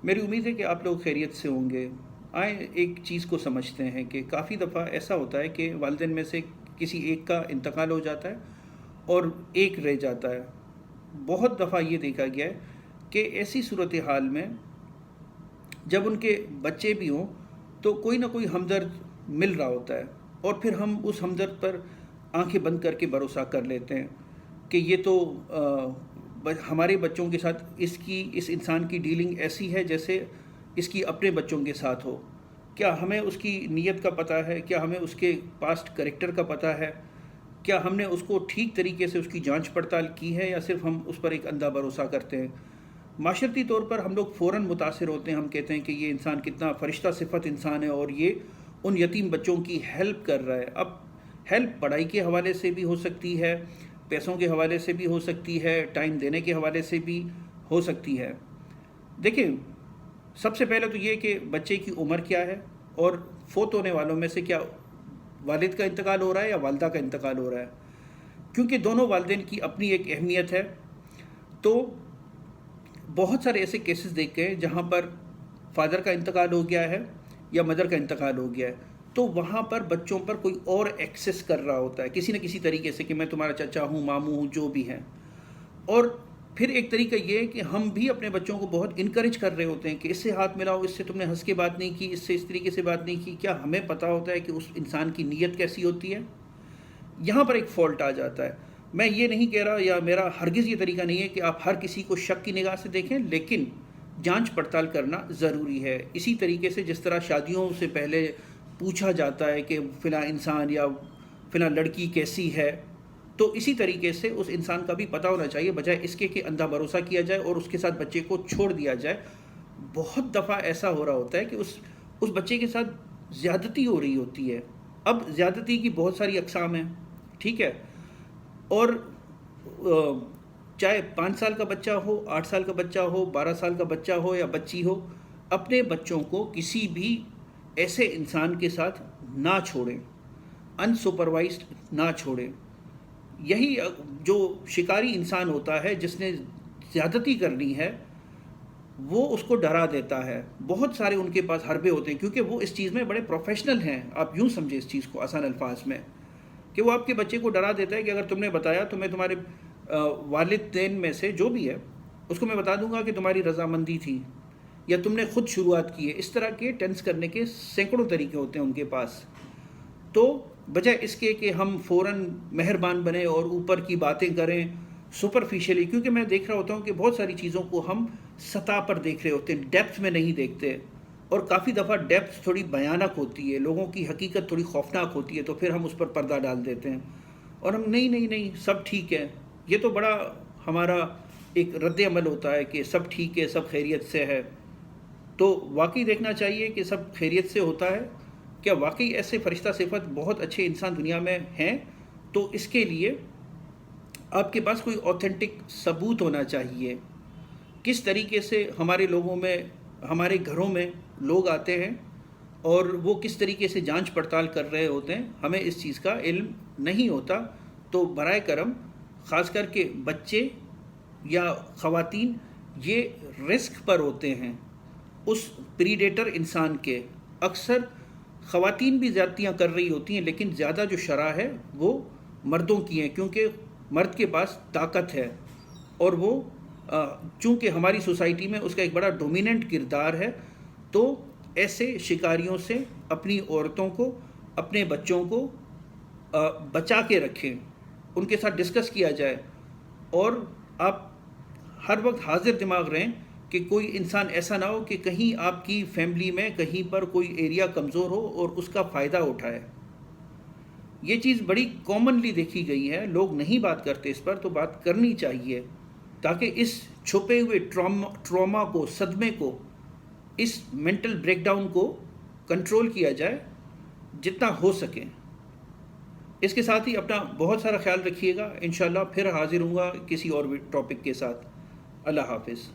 میری امید ہے کہ آپ لوگ خیریت سے ہوں گے۔ آئیں ایک چیز کو سمجھتے ہیں کہ کافی دفعہ ایسا ہوتا ہے کہ والدین میں سے کسی ایک کا انتقال ہو جاتا ہے اور ایک رہ جاتا ہے۔ بہت دفعہ یہ دیکھا گیا ہے کہ ایسی صورتحال میں جب ان کے بچے بھی ہوں تو کوئی نہ کوئی ہمدرد مل رہا ہوتا ہے، اور پھر ہم اس ہمدرد پر آنکھیں بند کر کے بھروسہ کر لیتے ہیں کہ یہ تو ہمارے بچوں کے ساتھ اس انسان کی ڈیلنگ ایسی ہے جیسے اس کی اپنے بچوں کے ساتھ ہو۔ کیا ہمیں اس کی نیت کا پتہ ہے؟ کیا ہمیں اس کے پاسٹ کریکٹر کا پتہ ہے؟ کیا ہم نے اس کو ٹھیک طریقے سے اس کی جانچ پڑتال کی ہے، یا صرف ہم اس پر ایک اندھا بھروسہ کرتے ہیں؟ معاشرتی طور پر ہم لوگ فوراً متاثر ہوتے ہیں، ہم کہتے ہیں کہ یہ انسان کتنا فرشتہ صفت انسان ہے اور یہ ان یتیم بچوں کی ہیلپ کر رہا ہے۔ اب ہیلپ پڑھائی کے حوالے سے بھی ہو سکتی ہے، پیسوں کے حوالے سے بھی ہو سکتی ہے، ٹائم دینے کے حوالے سے بھی ہو سکتی ہے۔ دیکھیں، سب سے پہلے تو یہ کہ بچے کی عمر کیا ہے، اور فوت ہونے والوں میں سے کیا والد کا انتقال ہو رہا ہے یا والدہ کا انتقال ہو رہا ہے، کیونکہ دونوں والدین کی اپنی ایک اہمیت ہے۔ تو بہت سارے ایسے کیسز دیکھ گئے جہاں پر فادر کا انتقال ہو گیا ہے یا مدر کا انتقال ہو گیا ہے، تو وہاں پر بچوں پر کوئی اور ایکسس کر رہا ہوتا ہے کسی نہ کسی طریقے سے کہ میں تمہارا چچا ہوں، ماموں ہوں، جو بھی ہیں۔ اور پھر ایک طریقہ یہ ہے کہ ہم بھی اپنے بچوں کو بہت انکریج کر رہے ہوتے ہیں کہ اس سے ہاتھ ملاؤ، اس سے تم نے ہنس کے بات نہیں کی، اس سے اس طریقے سے بات نہیں کی۔ کیا ہمیں پتہ ہوتا ہے کہ اس انسان کی نیت کیسی ہوتی ہے؟ یہاں پر ایک فالٹ آ جاتا ہے۔ میں یہ نہیں کہہ رہا، یا میرا ہرگز یہ طریقہ نہیں ہے کہ آپ ہر کسی کو شک کی نگاہ سے دیکھیں، لیکن جانچ پڑتال کرنا ضروری ہے۔ اسی طریقے سے جس طرح شادیوں سے پہلے پوچھا جاتا ہے کہ فلاں انسان یا فلاں لڑکی کیسی ہے، تو اسی طریقے سے اس انسان کا بھی پتہ ہونا چاہیے، بجائے اس کے اندھا بھروسہ کیا جائے اور اس کے ساتھ بچے کو چھوڑ دیا جائے۔ بہت دفعہ ایسا ہو رہا ہوتا ہے کہ اس بچے کے ساتھ زیادتی ہو رہی ہوتی ہے۔ اب زیادتی کی بہت ساری اقسام ہیں، ٹھیک ہے، اور چاہے 5 سال کا بچہ ہو، 8 سال کا بچہ ہو، 12 سال کا بچہ ہو یا بچی ہو، اپنے بچوں کو کسی بھی ایسے انسان کے ساتھ نہ چھوڑیں، انسپروائزڈ نہ چھوڑیں۔ یہی جو شکاری انسان ہوتا ہے جس نے زیادتی کرنی ہے، وہ اس کو ڈرا دیتا ہے۔ بہت سارے ان کے پاس حربے ہوتے ہیں کیونکہ وہ اس چیز میں بڑے پروفیشنل ہیں۔ آپ یوں سمجھیں اس چیز کو آسان الفاظ میں، کہ وہ آپ کے بچے کو ڈرا دیتا ہے کہ اگر تم نے بتایا تو میں تمہارے والدین میں سے جو بھی ہے اس کو میں بتا دوں گا کہ تمہاری رضامندی تھی، یا تم نے خود شروعات کی ہے۔ اس طرح کے ٹینس کرنے کے سینکڑوں طریقے ہوتے ہیں ان کے پاس۔ تو بجائے اس کے کہ ہم فوراً مہربان بنیں اور اوپر کی باتیں کریں سپرفیشلی، کیونکہ میں دیکھ رہا ہوتا ہوں کہ بہت ساری چیزوں کو ہم سطح پر دیکھ رہے ہوتے ہیں، ڈیپتھ میں نہیں دیکھتے، اور کافی دفعہ ڈیپتھ تھوڑی بھیانک ہوتی ہے، لوگوں کی حقیقت تھوڑی خوفناک ہوتی ہے، تو پھر ہم اس پر پردہ ڈال دیتے ہیں اور ہم نہیں نہیں نہیں سب ٹھیک ہے۔ یہ تو بڑا ہمارا ایک رد عمل ہوتا ہے کہ سب ٹھیک ہے، سب خیریت سے ہے۔ تو واقعی دیکھنا چاہیے کہ سب خیریت سے ہوتا ہے؟ کیا واقعی ایسے فرشتہ صفت بہت اچھے انسان دنیا میں ہیں؟ تو اس کے لیے آپ کے پاس کوئی اوتھینٹک ثبوت ہونا چاہیے۔ کس طریقے سے ہمارے لوگوں میں، ہمارے گھروں میں لوگ آتے ہیں اور وہ کس طریقے سے جانچ پڑتال کر رہے ہوتے ہیں، ہمیں اس چیز کا علم نہیں ہوتا۔ تو برائے کرم، خاص کر کے بچے یا خواتین، یہ رسک پر ہوتے ہیں اس پریڈیٹر انسان کے۔ اکثر خواتین بھی زیادتیاں کر رہی ہوتی ہیں، لیکن زیادہ جو شرح ہے وہ مردوں کی ہیں، کیونکہ مرد کے پاس طاقت ہے، اور وہ چونکہ ہماری سوسائٹی میں اس کا ایک بڑا ڈومیننٹ کردار ہے۔ تو ایسے شکاریوں سے اپنی عورتوں کو، اپنے بچوں کو بچا کے رکھیں، ان کے ساتھ ڈسکس کیا جائے، اور آپ ہر وقت حاضر دماغ رہیں کہ کوئی انسان ایسا نہ ہو کہ کہیں آپ کی فیملی میں کہیں پر کوئی ایریا کمزور ہو اور اس کا فائدہ اٹھائے۔ یہ چیز بڑی کامنلی دیکھی گئی ہے، لوگ نہیں بات کرتے اس پر، تو بات کرنی چاہیے تاکہ اس چھپے ہوئے ٹراما کو، صدمے کو، اس مینٹل بریک ڈاؤن کو کنٹرول کیا جائے جتنا ہو سکے۔ اس کے ساتھ ہی اپنا بہت سارا خیال رکھیے گا۔ انشاءاللہ پھر حاضر ہوں گا کسی اور ٹاپک کے ساتھ۔ اللہ حافظ۔